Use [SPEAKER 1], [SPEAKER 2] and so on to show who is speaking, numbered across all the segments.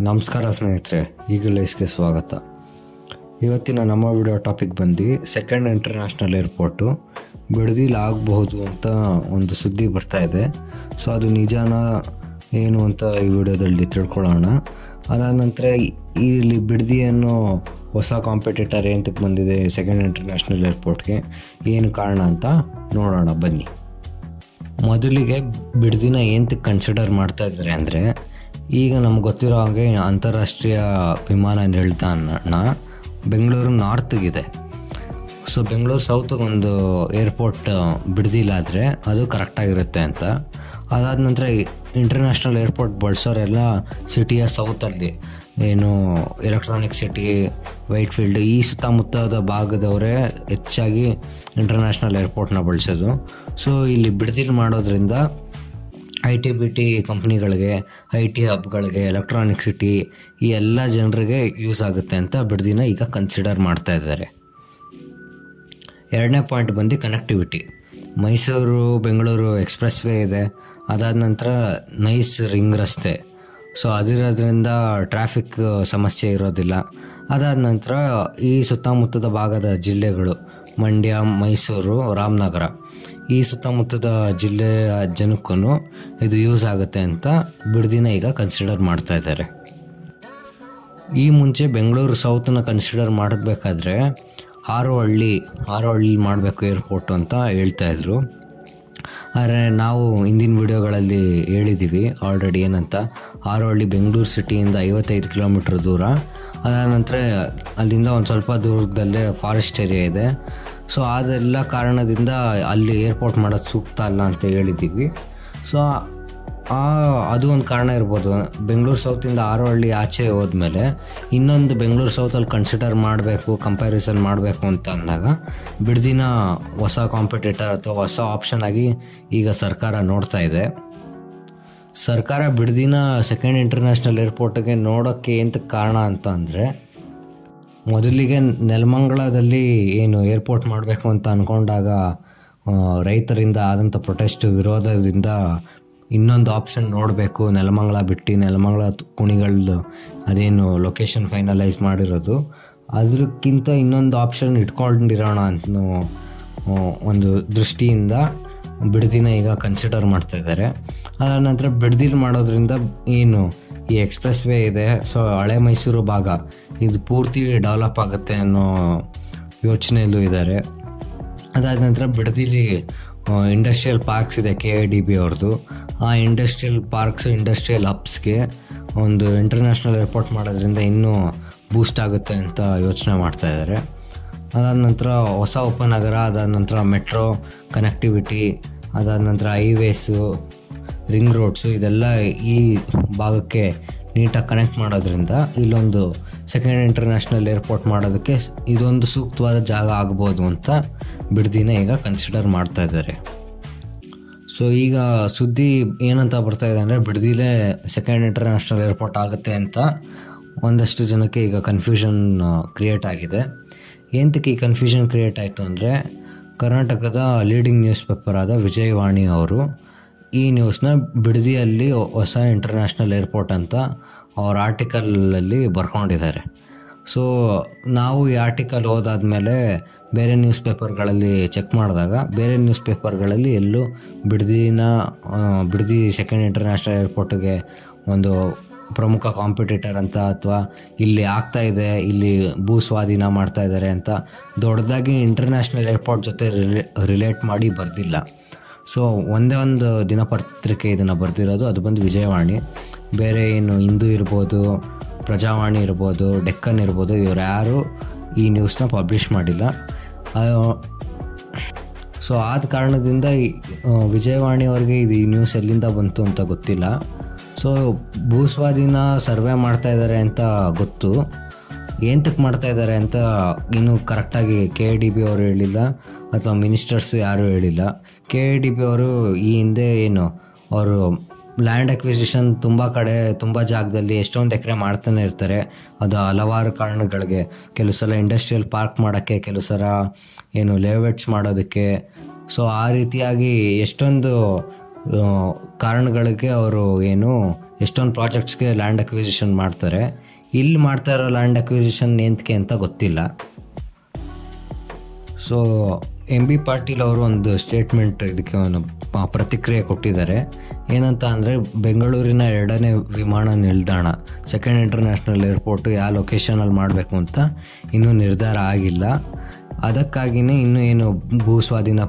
[SPEAKER 1] ನಮಸ್ಕಾರ ಸ್ನೇಹಿತರೆ, ಈಗಲೈಸ್ಗೆ ಸ್ವಾಗತ. ಇವತ್ತಿನ ನಮ್ಮ ವಿಡಿಯೋ ಟಾಪಿಕ್ ಬಂದು ಸೆಕೆಂಡ್ ಇಂಟರ್ನ್ಯಾಷನಲ್ ಏರ್ಪೋರ್ಟು ಬಿಡದಿಲಿ ಆಗಬಹುದು ಅಂತ ಒಂದು ಸುದ್ದಿ ಬರ್ತಾ ಇದೆ. ಸೊ ಅದು ನಿಜಾನ ಏನು ಅಂತ ಈ ವಿಡಿಯೋದಲ್ಲಿ ತಿಳ್ಕೊಳ್ಳೋಣ. ಅದಾದ ನಂತರ ಇಲ್ಲಿ ಬಿಡದಿ ಅನ್ನೋ ಹೊಸ ಕಾಂಪಿಟೇಟರ್ ಏನಕ್ಕೆ ಬಂದಿದೆ ಸೆಕೆಂಡ್ ಇಂಟರ್ನ್ಯಾಷನಲ್ ಏರ್ಪೋರ್ಟ್ಗೆ, ಏನು ಕಾರಣ ಅಂತ ನೋಡೋಣ ಬನ್ನಿ. ಮೊದಲಿಗೆ ಬಿಡದಿನ ಏನಕ್ಕೆ ಕನ್ಸಿಡರ್ ಮಾಡ್ತಾ ಇದ್ದಾರೆ ಅಂದರೆ, ಈಗ ನಮ್ಗೆ ಗೊತ್ತಿರೋ ಹಾಗೆ ಅಂತಾರಾಷ್ಟ್ರೀಯ ವಿಮಾನ ನಿಲ್ದಾಣ ಬೆಂಗಳೂರು ನಾರ್ತ್ಗಿದೆ. ಸೊ ಬೆಂಗಳೂರು ಸೌತ್ಗೆ ಒಂದು ಏರ್ಪೋರ್ಟ್ ಬಿಡದಿಲ್ಲಾದರೆ ಅದು ಕರೆಕ್ಟಾಗಿರುತ್ತೆ ಅಂತ. ಅದಾದ ನಂತರ ಇಂಟರ್ನ್ಯಾಷನಲ್ ಏರ್ಪೋರ್ಟ್ ಬಳಸೋರೆಲ್ಲ ಸಿಟಿಯ ಸೌತಲ್ಲಿ, ಏನು ಎಲೆಕ್ಟ್ರಾನಿಕ್ ಸಿಟಿ, ವೈಟ್ ಫೀಲ್ಡ್ ಈ ಸುತ್ತಮುತ್ತದ ಭಾಗದವರೇ ಹೆಚ್ಚಾಗಿ ಇಂಟರ್ನ್ಯಾಷನಲ್ ಏರ್ಪೋರ್ಟ್ನ ಬಳಸೋದು. ಸೊ ಇಲ್ಲಿ ಬಿಡದಿಲ್ ಮಾಡೋದ್ರಿಂದ IT-BT ಕಂಪ್ನಿಗಳಿಗೆ, IT ಹಬ್ಗಳಿಗೆ, ಎಲೆಕ್ಟ್ರಾನಿಕ್ ಸಿಟಿ ಈ ಎಲ್ಲ ಜನರಿಗೆ ಯೂಸ್ ಆಗುತ್ತೆ ಅಂತ ಬಿಡದಿನ ಈಗ ಕನ್ಸಿಡರ್ ಮಾಡ್ತಾ ಇದ್ದಾರೆ. ಎರಡನೇ ಪಾಯಿಂಟ್ ಬಂದು connectivity. Mysuru Bengaluru express way ಇದೆ, ಅದಾದ ನಂತರ ನೈಸ್ ರಿಂಗ್ ರಸ್ತೆ. ಸೊ ಅದಿರೋದ್ರಿಂದ ಟ್ರಾಫಿಕ್ ಸಮಸ್ಯೆ ಇರೋದಿಲ್ಲ. ಅದಾದ ನಂತರ ಈ ಸುತ್ತಮುತ್ತದ ಭಾಗದ ಜಿಲ್ಲೆಗಳು ಮಂಡ್ಯ, ಮೈಸೂರು, ರಾಮನಗರ ಈ ಸುತ್ತಮುತ್ತದ ಜಿಲ್ಲೆಯ ಜನಕ್ಕೂ ಇದು ಯೂಸ್ ಆಗುತ್ತೆ ಅಂತ ಬಿಡದಿನ ಈಗ ಕನ್ಸಿಡರ್ ಮಾಡ್ತಾ ಇದ್ದಾರೆ. ಈ ಮುಂಚೆ ಬೆಂಗಳೂರು ಸೌತನ್ನ ಕನ್ಸಿಡರ್ ಮಾಡಬೇಕಾದ್ರೆ ಹಾರೋಹಳ್ಳಿ ಮಾಡಬೇಕು ಏರ್ಪೋರ್ಟು ಅಂತ ಹೇಳ್ತಾಯಿದ್ರು. ಆದರೆ ನಾವು ಹಿಂದಿನ ವಿಡಿಯೋಗಳಲ್ಲಿ ಹೇಳಿದ್ದೀವಿ ಆಲ್ರೆಡಿ ಏನಂತ, ಹಾರೋಹಳ್ಳಿ ಬೆಂಗಳೂರು ಸಿಟಿಯಿಂದ 55 ಕಿಲೋಮೀಟ್ರ್ ದೂರ. ಅದಾದ ನಂತರ ಅಲ್ಲಿಂದ ಒಂದು ಸ್ವಲ್ಪ ದೂರದಲ್ಲೇ ಫಾರೆಸ್ಟ್ ಏರಿಯಾ ಇದೆ. ಸೊ ಅದೆಲ್ಲ ಕಾರಣದಿಂದ ಅಲ್ಲಿ ಏರ್ಪೋರ್ಟ್ ಮಾಡೋದು ಸೂಕ್ತ ಅಲ್ಲ ಅಂತ ಹೇಳಿದ್ದೀವಿ. ಸೊ ಅದು ಒಂದು ಕಾರಣ ಇರ್ಬೋದು. ಬೆಂಗಳೂರು ಸೌತಿಂದ ಹಾರೋಹಳ್ಳಿ ಆಚೆ ಹೋದ್ಮೇಲೆ ಇನ್ನೊಂದು ಬೆಂಗಳೂರು ಸೌತಲ್ಲಿ ಕನ್ಸಿಡರ್ ಮಾಡಬೇಕು, ಕಂಪ್ಯಾರಿಸನ್ ಮಾಡಬೇಕು ಅಂತ ಅಂದಾಗ ಬಿಡದಿನ ಹೊಸ ಕಾಂಪಿಟೇಟರ್ ಅಥವಾ ಹೊಸ ಆಪ್ಷನ್ ಆಗಿ ಈಗ ಸರ್ಕಾರ ನೋಡ್ತಾ ಇದೆ. ಸರ್ಕಾರ ಬಿಡದಿನ ಸೆಕೆಂಡ್ ಇಂಟರ್ನ್ಯಾಷನಲ್ ಏರ್ಪೋರ್ಟ್ಗೆ ನೋಡೋಕ್ಕೆ ಎಂತ ಕಾರಣ ಅಂತ ಅಂದರೆ, ಮೊದಲಿಗೆ ನೆಲಮಂಗಲದಲ್ಲಿ ಏನು ಏರ್ಪೋರ್ಟ್ ಮಾಡಬೇಕು ಅಂತ ಅಂದ್ಕೊಂಡಾಗ ರೈತರಿಂದ ಆದಂಥ ಪ್ರೊಟೆಸ್ಟ್ ವಿರೋಧದಿಂದ ಇನ್ನೊಂದು ಆಪ್ಷನ್ ನೋಡಬೇಕು, ನೆಲಮಂಗಲ ಬಿಟ್ಟು ನೆಲಮಂಗಲ ಕುಣಿಗಳ್ದು ಅದೇನು ಲೊಕೇಶನ್ ಫೈನಲೈಸ್ ಮಾಡಿರೋದು, ಅದಕ್ಕಿಂತ ಇನ್ನೊಂದು ಆಪ್ಷನ್ ಇಟ್ಕೊಂಡಿರೋಣ ಅಂತ ಒಂದು ದೃಷ್ಟಿಯಿಂದ ಬಿಡದಿನ ಈಗ ಕನ್ಸಿಡರ್ ಮಾಡ್ತಾ ಇದ್ದಾರೆ. ಅದಾದ ನಂತರ ಬಿಡದಿಲ್ ಮಾಡೋದ್ರಿಂದ ಏನು ಈ ಎಕ್ಸ್ಪ್ರೆಸ್ ವೇ ಇದೆ, ಸೊ ಹಳೆ ಮೈಸೂರು ಭಾಗ ಇದು ಪೂರ್ತಿ ಡೆವಲಪ್ ಆಗುತ್ತೆ ಅನ್ನೋ ಯೋಚನೆಯಲ್ಲೂ ಇದ್ದಾರೆ. ಅದಾದ ನಂತರ ಬಿಡದಿಲಿ ಇಂಡಸ್ಟ್ರಿಯಲ್ ಪಾರ್ಕ್ಸ್ ಇದೆ KIDB ಅವ್ರದ್ದು. ಆ ಇಂಡಸ್ಟ್ರಿಯಲ್ ಪಾರ್ಕ್ಸ್, ಇಂಡಸ್ಟ್ರಿಯಲ್ ಹಬ್ಸ್ಗೆ ಒಂದು ಇಂಟರ್ನ್ಯಾಷನಲ್ ಏರ್ಪೋರ್ಟ್ ಮಾಡೋದ್ರಿಂದ ಇನ್ನೂ ಬೂಸ್ಟ್ ಆಗುತ್ತೆ ಅಂತ ಯೋಚನೆ ಮಾಡ್ತಾ ಇದ್ದಾರೆ. ಅದಾದ ನಂತರ ಹೊಸ ಉಪನಗರ, ಅದಾದ ನಂತರ ಮೆಟ್ರೋ ಕನೆಕ್ಟಿವಿಟಿ, ಅದಾದ ನಂತರ ಹೈವೇಸು, ರಿಂಗ್ ರೋಡ್ಸು ಇದೆಲ್ಲ ಈ ಭಾಗಕ್ಕೆ ನೀಟಾಗಿ ಕನೆಕ್ಟ್ ಮಾಡೋದ್ರಿಂದ ಇಲ್ಲೊಂದು ಸೆಕೆಂಡ್ ಇಂಟರ್ನ್ಯಾಷನಲ್ ಏರ್ಪೋರ್ಟ್ ಮಾಡೋದಕ್ಕೆ ಇದೊಂದು ಸೂಕ್ತವಾದ ಜಾಗ ಆಗ್ಬೋದು ಅಂತ ಬಿಡದಿನ ಈಗ ಕನ್ಸಿಡರ್ ಮಾಡ್ತಾ ಇದ್ದಾರೆ. ಸೊ ಈಗ ಸುದ್ದಿ ಏನಂತ ಬರ್ತಾ ಇದೆ ಅಂದರೆ, ಬಿಡದಿಲೇ ಸೆಕೆಂಡ್ ಇಂಟರ್ನ್ಯಾಷನಲ್ ಏರ್ಪೋರ್ಟ್ ಆಗುತ್ತೆ ಅಂತ ಒಂದಷ್ಟು ಜನಕ್ಕೆ ಈಗ ಕನ್ಫ್ಯೂಷನ್ ಕ್ರಿಯೇಟ್ ಆಗಿದೆ. ಏನಕ್ಕೆ ಈ ಕನ್ಫ್ಯೂಷನ್ ಕ್ರಿಯೇಟ್ ಆಯಿತು ಅಂದರೆ, ಕರ್ನಾಟಕದ ಲೀಡಿಂಗ್ ನ್ಯೂಸ್ ಪೇಪರ್ ಆದ ವಿಜಯವಾಣಿ ಅವರು ಈ ನ್ಯೂಸ್ನ ಬಿಡದಿಯಲ್ಲಿ ಹೊಸ ಇಂಟರ್ನ್ಯಾಷನಲ್ ಏರ್ಪೋರ್ಟ್ ಅಂತ ಅವ್ರ ಆರ್ಟಿಕಲಲ್ಲಿ ಬರ್ಕೊಂಡಿದ್ದಾರೆ. ಸೊ ನಾವು ಈ ಆರ್ಟಿಕಲ್ ಓದಾದ್ಮೇಲೆ ಬೇರೆ ನ್ಯೂಸ್ ಪೇಪರ್ಗಳಲ್ಲಿ ಚೆಕ್ ಮಾಡಿದಾಗ ಬೇರೆ ನ್ಯೂಸ್ ಪೇಪರ್ಗಳಲ್ಲಿ ಎಲ್ಲೂ ಬಿಡದಿ ಸೆಕೆಂಡ್ ಇಂಟರ್ನ್ಯಾಷನಲ್ ಏರ್ಪೋರ್ಟಿಗೆ ಒಂದು ಪ್ರಮುಖ ಕಾಂಪಿಟೇಟರ್ ಅಂತ ಅಥವಾ ಇಲ್ಲಿ ಆಗ್ತಾಯಿದೆ, ಇಲ್ಲಿ ಭೂ ಸ್ವಾಧೀನ ಮಾಡ್ತಾ ಇದ್ದಾರೆ ಅಂತ ದೊಡ್ಡದಾಗಿ ಇಂಟರ್ನ್ಯಾಷನಲ್ ಏರ್ಪೋರ್ಟ್ ಜೊತೆ ರಿಲೇಟ್ ಮಾಡಿ ಬರೆದಿಲ್ಲ. ಸೊ ಒಂದೇ ಒಂದು ದಿನಪತ್ರಿಕೆ ಇದನ್ನು ಬರೆದಿರೋದು, ಅದು ಬಂದು ವಿಜಯವಾಣಿ. ಬೇರೆ ಏನು ಹಿಂದೂ ಇರ್ಬೋದು, ಪ್ರಜಾವಾಣಿ ಇರ್ಬೋದು, ಡೆಕ್ಕನ್ ಇರ್ಬೋದು, ಇವ್ರು ಯಾರು ಈ ನ್ಯೂಸ್ನ ಪಬ್ಲಿಷ್ ಮಾಡಿಲ್ಲ. ಸೊ ಆದ ಕಾರಣದಿಂದ ವಿಜಯವಾಣಿ ಅವ್ರಿಗೆ ಇದು ಈ ನ್ಯೂಸ್ ಎಲ್ಲಿಂದ ಬಂತು ಅಂತ ಗೊತ್ತಿಲ್ಲ. ಸೊ ಭೂಸ್ವಾಧೀನ ಸರ್ವೆ ಮಾಡ್ತಾಯಿದ್ದಾರೆ ಅಂತ ಗೊತ್ತು, ಏನಕ್ಕೆ ಮಾಡ್ತಾಯಿದ್ದಾರೆ ಅಂತ ಇನ್ನೂ ಕರೆಕ್ಟಾಗಿ KIDB ಅವರು ಹೇಳಿಲ್ಲ ಅಥವಾ ಮಿನಿಸ್ಟರ್ಸ್ ಯಾರೂ ಹೇಳಿಲ್ಲ. KIDB ಅವರು ಈ ಹಿಂದೆ ಏನು ಅವರು ಲ್ಯಾಂಡ್ ಅಕ್ವಿಸಿಷನ್ ತುಂಬ ಜಾಗದಲ್ಲಿ ಎಷ್ಟೊಂದು ಎಕರೆ ಮಾಡ್ತಾನೆ ಇರ್ತಾರೆ. ಅದು ಹಲವಾರು ಕಾರಣಗಳಿಗೆ, ಕೆಲವು ಸಲ ಇಂಡಸ್ಟ್ರಿಯಲ್ ಪಾರ್ಕ್ ಮಾಡೋಕ್ಕೆ, ಕೆಲವು ಸಲ ಏನು ಲೇಔಟ್ಸ್ ಮಾಡೋದಕ್ಕೆ. ಸೊ ಆ ರೀತಿಯಾಗಿ ಎಷ್ಟೊಂದು ಕಾರಣಗಳಿಗೆ ಅವರು ಎಷ್ಟೊಂದು ಪ್ರಾಜೆಕ್ಟ್ಸ್ಗೆ ಲ್ಯಾಂಡ್ ಅಕ್ವಿಸಿಷನ್ ಮಾಡ್ತಾರೆ. ಇಲ್ಲಿ ಮಾಡ್ತಾ ಇರೋ ಲ್ಯಾಂಡ್ ಅಕ್ವಿಸಿಷನ್ ಎಂತಕ್ಕೆ ಅಂತ ಗೊತ್ತಿಲ್ಲ. ಸೊ MB ಪಾಟೀಲ್ ಅವರು ಒಂದು ಸ್ಟೇಟ್ಮೆಂಟ್ ಇದಕ್ಕೆ ಪ್ರತಿಕ್ರಿಯೆ ಕೊಟ್ಟಿದ್ದಾರೆ. ಏನಂತ ಅಂದರೆ, ಬೆಂಗಳೂರಿನ 2ನೇ ವಿಮಾನ ನಿಲ್ದಾಣ ಸೆಕೆಂಡ್ ಇಂಟರ್ನ್ಯಾಷನಲ್ ಏರ್ಪೋರ್ಟು ಯಾವ ಲೊಕೇಶನಲ್ಲಿ ಮಾಡಬೇಕು ಅಂತ ಇನ್ನೂ ನಿರ್ಧಾರ ಆಗಿಲ್ಲ. ಅದಕ್ಕಾಗಿಯೇ ಇನ್ನೂ ಭೂ ಸ್ವಾಧೀನ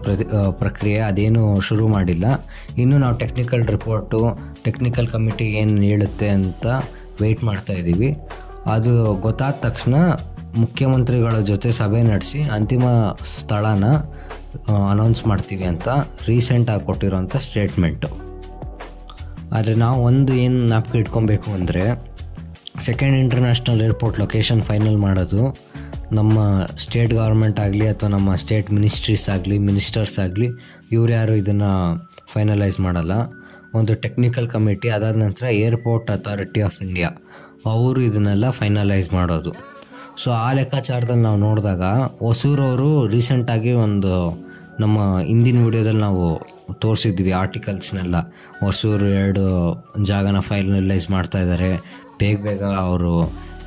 [SPEAKER 1] ಪ್ರಕ್ರಿಯೆ ಅದೇನು ಶುರು ಮಾಡಿಲ್ಲ. ಇನ್ನೂ ನಾವು ಟೆಕ್ನಿಕಲ್ ಕಮಿಟಿ ಏನು ಹೇಳುತ್ತೆ ಅಂತ ವೆಯ್ಟ್ ಮಾಡ್ತಾಯಿದ್ದೀವಿ. ಅದು ಗೊತ್ತಾದ ತಕ್ಷಣ ಮುಖ್ಯಮಂತ್ರಿಗಳ ಜೊತೆ ಸಭೆ ನಡೆಸಿ ಅಂತಿಮ ಸ್ಥಳನ ಅನೌನ್ಸ್ ಮಾಡ್ತೀವಿ ಅಂತ ರೀಸೆಂಟಾಗಿ ಕೊಟ್ಟಿರೋಂಥ ಸ್ಟೇಟ್ಮೆಂಟು. ಆದರೆ ನಾವು ಏನು ಜ್ಞಾಪಕ ಇಟ್ಕೊಬೇಕು ಅಂದರೆ, second international airport location final ಮಾಡೋದು ನಮ್ಮ ಸ್ಟೇಟ್ ಗೌರ್ಮೆಂಟ್ ಆಗಲಿ ಅಥವಾ ನಮ್ಮ ಸ್ಟೇಟ್ ಮಿನಿಸ್ಟರ್ಸ್ ಆಗಲಿ ಇವ್ರು ಯಾರು ಇದನ್ನು ಫೈನಲೈಸ್ ಮಾಡಲ್ಲ. ಒಂದು ಟೆಕ್ನಿಕಲ್ ಕಮಿಟಿ, ಅದಾದ ನಂತರ ಏರ್ಪೋರ್ಟ್ ಅಥಾರಿಟಿ ಆಫ್ ಇಂಡಿಯಾ ಅವರು ಇದನ್ನೆಲ್ಲ ಫೈನಲೈಸ್ ಮಾಡೋದು. ಸೊ ಆ ಲೆಕ್ಕಾಚಾರದಲ್ಲಿ ನಾವು ನೋಡಿದಾಗ ಹೊಸೂರವರು ರೀಸೆಂಟಾಗಿ ನಮ್ಮ ಹಿಂದಿನ ವಿಡಿಯೋದಲ್ಲಿ ನಾವು ತೋರಿಸಿದ್ವಿ ಆರ್ಟಿಕಲ್ಸ್ನೆಲ್ಲ. ಹೊಸೂರು 2 ಜಾಗನ ಫೈನಲೈಸ್ ಮಾಡ್ತಾಯಿದ್ದಾರೆ, ಬೇಗ ಅವರು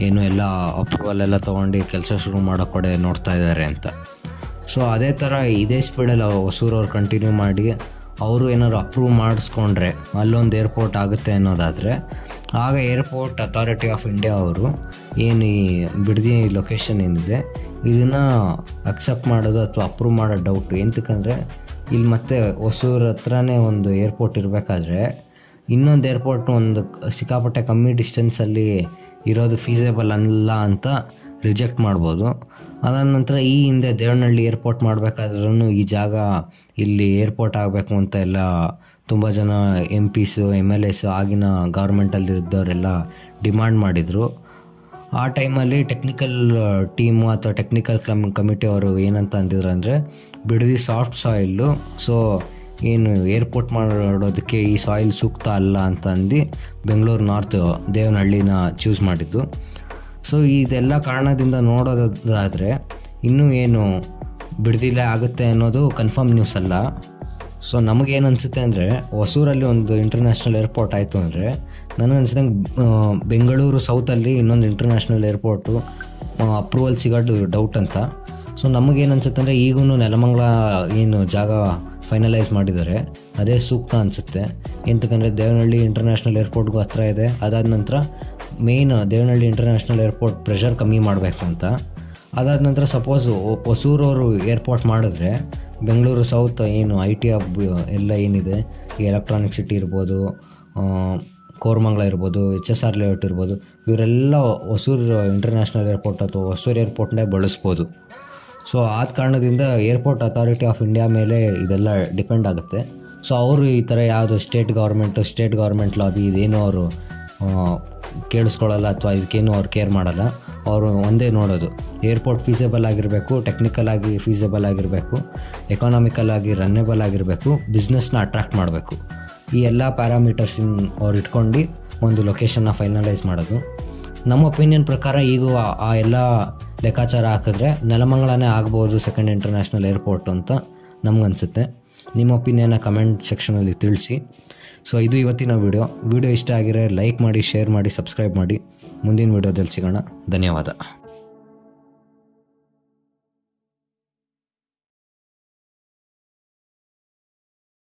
[SPEAKER 1] ಎಲ್ಲ ಅಪ್ರೂವಲ್ ಎಲ್ಲ ತೊಗೊಂಡು ಕೆಲಸ ಶುರು ಮಾಡೋ ಕಡೆ ನೋಡ್ತಾ ಇದ್ದಾರೆ ಅಂತ. ಸೊ ಅದೇ ಥರ ಇದೇ ಸ್ಪೀಡಲ್ಲಿ ಹೊಸೂರವ್ರು ಕಂಟಿನ್ಯೂ ಮಾಡಿ ಅವರು ಏನಾದ್ರು ಅಪ್ರೂವ್ ಮಾಡಿಸ್ಕೊಂಡ್ರೆ ಅಲ್ಲೊಂದು ಏರ್ಪೋರ್ಟ್ ಆಗುತ್ತೆ ಅನ್ನೋದಾದರೆ, ಆಗ ಏರ್ಪೋರ್ಟ್ ಅಥಾರಿಟಿ ಆಫ್ ಇಂಡಿಯಾ ಅವರು ಈ ಬಿಡದಿ ಲೊಕೇಶನ್ ಏನಿದೆ ಇದನ್ನು ಅಕ್ಸೆಪ್ಟ್ ಮಾಡೋದು ಅಥವಾ ಅಪ್ರೂವ್ ಮಾಡೋ ಡೌಟು. ಎಂತಕ್ಕಂದರೆ, ಇಲ್ಲಿ ಮತ್ತೆ ಹೊಸೂರು ಹತ್ರನೇ ಒಂದು ಏರ್ಪೋರ್ಟ್ ಇರಬೇಕಾದ್ರೆ ಇನ್ನೊಂದು ಏರ್ಪೋರ್ಟ್ ಸಿಕ್ಕಾಪಟ್ಟೆ ಕಮ್ಮಿ ಡಿಸ್ಟೆನ್ಸಲ್ಲಿ ಇರೋದು ಫೀಸೇಬಲ್ ಅಲ್ಲ ಅಂತ ರಿಜೆಕ್ಟ್ ಮಾಡ್ಬೋದು. ಅದಾದ ನಂತರ ಈ ಹಿಂದೆ ದೇವನಹಳ್ಳಿ ಏರ್ಪೋರ್ಟ್ ಮಾಡಬೇಕಾದ್ರೂ ಈ ಜಾಗ ಇಲ್ಲಿ ಏರ್ಪೋರ್ಟ್ ಆಗಬೇಕು ಅಂತ ಎಲ್ಲ ತುಂಬ ಜನ MPs MLAs ಆಗಿನ ಗೌರ್ಮೆಂಟಲ್ಲಿ ಇದ್ದವರೆಲ್ಲ ಡಿಮ್ಯಾಂಡ್ ಮಾಡಿದರು. ಆ ಟೈಮಲ್ಲಿ ಟೆಕ್ನಿಕಲ್ ಟೀಮು ಅಥವಾ ಟೆಕ್ನಿಕಲ್ ಕಮಿಟಿ ಅವರು ಏನಂತ ಅಂದಿದ್ರು ಅಂದರೆ, ಬಿಡದಿ ಸಾಫ್ಟ್ ಸಾಯಿಲ್ಲು, ಸೊ ಏರ್ಪೋರ್ಟ್ ಮಾಡೋದಕ್ಕೆ ಈ ಸಾಯಿಲ್ ಸೂಕ್ತ ಅಲ್ಲ ಅಂತ ಅಂದು ಬೆಂಗಳೂರು ನಾರ್ತ್ ದೇವನಹಳ್ಳಿನ ಚೂಸ್ ಮಾಡಿದ್ದು. ಸೊ ಇದೆಲ್ಲ ಕಾರಣದಿಂದ ನೋಡೋದಾದರೆ ಇನ್ನೂ ಬಿಡದಿಲೇ ಆಗುತ್ತೆ ಅನ್ನೋದು ಕನ್ಫರ್ಮ್ ನ್ಯೂಸ್ ಅಲ್ಲ. ಸೊ ನಮಗೇನು ಅನಿಸುತ್ತೆ ಅಂದರೆ, ಹೊಸೂರಲ್ಲಿ ಒಂದು ಇಂಟರ್ನ್ಯಾಷನಲ್ ಏರ್ಪೋರ್ಟ್ ಆಯಿತು ಅಂದರೆ ನನಗನ್ಸಿದಂಗೆ ಬೆಂಗಳೂರು ಸೌತಲ್ಲಿ ಇನ್ನೊಂದು ಇಂಟರ್ನ್ಯಾಷನಲ್ ಏರ್ಪೋರ್ಟು ಅಪ್ರೂವಲ್ ಸಿಗೋದು ಡೌಟ್ ಅಂತ. ಸೊ ನಮಗೇನು ಅನಿಸುತ್ತೆ ಅಂದರೆ, ಈಗೂ ನೆಲಮಂಗಲ ಜಾಗ ಫೈನಲೈಸ್ ಮಾಡಿದ್ದಾರೆ ಅದೇ ಸೂಕ್ತ ಅನಿಸುತ್ತೆ. ಎಂತಕ್ಕಂದರೆ ದೇವನಹಳ್ಳಿ ಇಂಟರ್ನ್ಯಾಷನಲ್ ಏರ್ಪೋರ್ಟ್ಗೂ ಹತ್ರ ಇದೆ. ಅದಾದ ನಂತರ main Devanahalli international airport pressure ಕಮ್ಮಿ ಮಾಡಬೇಕು ಅಂತ. ಅದಾದ ನಂತರ ಸಪೋಸ್ ಹೊಸೂರವರು ಏರ್ಪೋರ್ಟ್ ಮಾಡಿದ್ರೆ ಬೆಂಗಳೂರು ಸೌತ್ IT ಹಬ್ ಎಲ್ಲ ಏನಿದೆ, ಈ ಎಲೆಕ್ಟ್ರಾನಿಕ್ ಸಿಟಿ ಇರ್ಬೋದು, ಕೋರಮಂಗಲ ಇರ್ಬೋದು, HSR ಲೇಔಟ್ ಇರ್ಬೋದು, ಇವರೆಲ್ಲ ಹೊಸೂರು ಇಂಟರ್ನ್ಯಾಷನಲ್ ಏರ್ಪೋರ್ಟ್ ಅಥವಾ ಹೊಸೂರು ಏರ್ಪೋರ್ಟ್ನೇ ಬಳಸ್ಬೋದು. ಸೊ ಆದ ಕಾರಣದಿಂದ ಏರ್ಪೋರ್ಟ್ ಅಥಾರಿಟಿ ಆಫ್ ಇಂಡಿಯಾ ಮೇಲೆ ಇದೆಲ್ಲ ಡಿಪೆಂಡ್ ಆಗುತ್ತೆ. ಸೊ ಅವರು ಈ ಥರ ಯಾವುದು ಸ್ಟೇಟ್ ಗೌರ್ಮೆಂಟ್ ಲಾಬಿ ಇದೇನು ಅವರು ಕೇಳಿಸ್ಕೊಳ್ಳಲ್ಲ ಅಥವಾ ಇದಕ್ಕೇನು ಅವ್ರು ಕೇರ್ ಮಾಡಲ್ಲ. ಅವರು ಒಂದೇ ನೋಡೋದು, ಏರ್ಪೋರ್ಟ್ ಫೀಸೇಬಲ್ ಆಗಿರಬೇಕು, ಟೆಕ್ನಿಕಲ್ ಆಗಿ ಫೀಸೇಬಲ್ ಆಗಿರಬೇಕು, ಎಕಾನಾಮಿಕಲ್ ಆಗಿ ರನ್ನೇಬಲ್ ಆಗಿರಬೇಕು, ಬಿಸ್ನೆಸ್ನ ಅಟ್ರಾಕ್ಟ್ ಮಾಡಬೇಕು. ಈ ಎಲ್ಲ ಪ್ಯಾರಾಮೀಟರ್ಸಿನ ಅವ್ರು ಇಟ್ಕೊಂಡು ಒಂದು ಲೊಕೇಶನ್ನ ಫೈನಲೈಸ್ ಮಾಡೋದು. ನಮ್ಮ ಒಪಿನಿಯನ್ ಪ್ರಕಾರ ಈಗ ಆ ಎಲ್ಲ ಲೆಕ್ಕಾಚಾರ ಹಾಕಿದ್ರೆ ನೆಲಮಂಗಲನೇ ಆಗ್ಬೋದು ಸೆಕೆಂಡ್ ಇಂಟರ್ನ್ಯಾಷನಲ್ ಏರ್ಪೋರ್ಟ್ ಅಂತ ನಮಗನ್ಸುತ್ತೆ. ನಿಮ್ಮ ಒಪಿನಿಯನ್ನ ಕಮೆಂಟ್ ಸೆಕ್ಷನಲ್ಲಿ ತಿಳಿಸಿ. ಸೊ ಇದು ಇವತ್ತಿನ ವಿಡಿಯೋ ಇಷ್ಟ ಆಗಿರೋ ಲೈಕ್ ಮಾಡಿ, ಶೇರ್ ಮಾಡಿ, ಸಬ್ಸ್ಕ್ರೈಬ್ ಮಾಡಿ. ಮುಂದಿನ ವಿಡಿಯೋದಲ್ಲಿ ಸಿಗೋಣ. ಧನ್ಯವಾದ.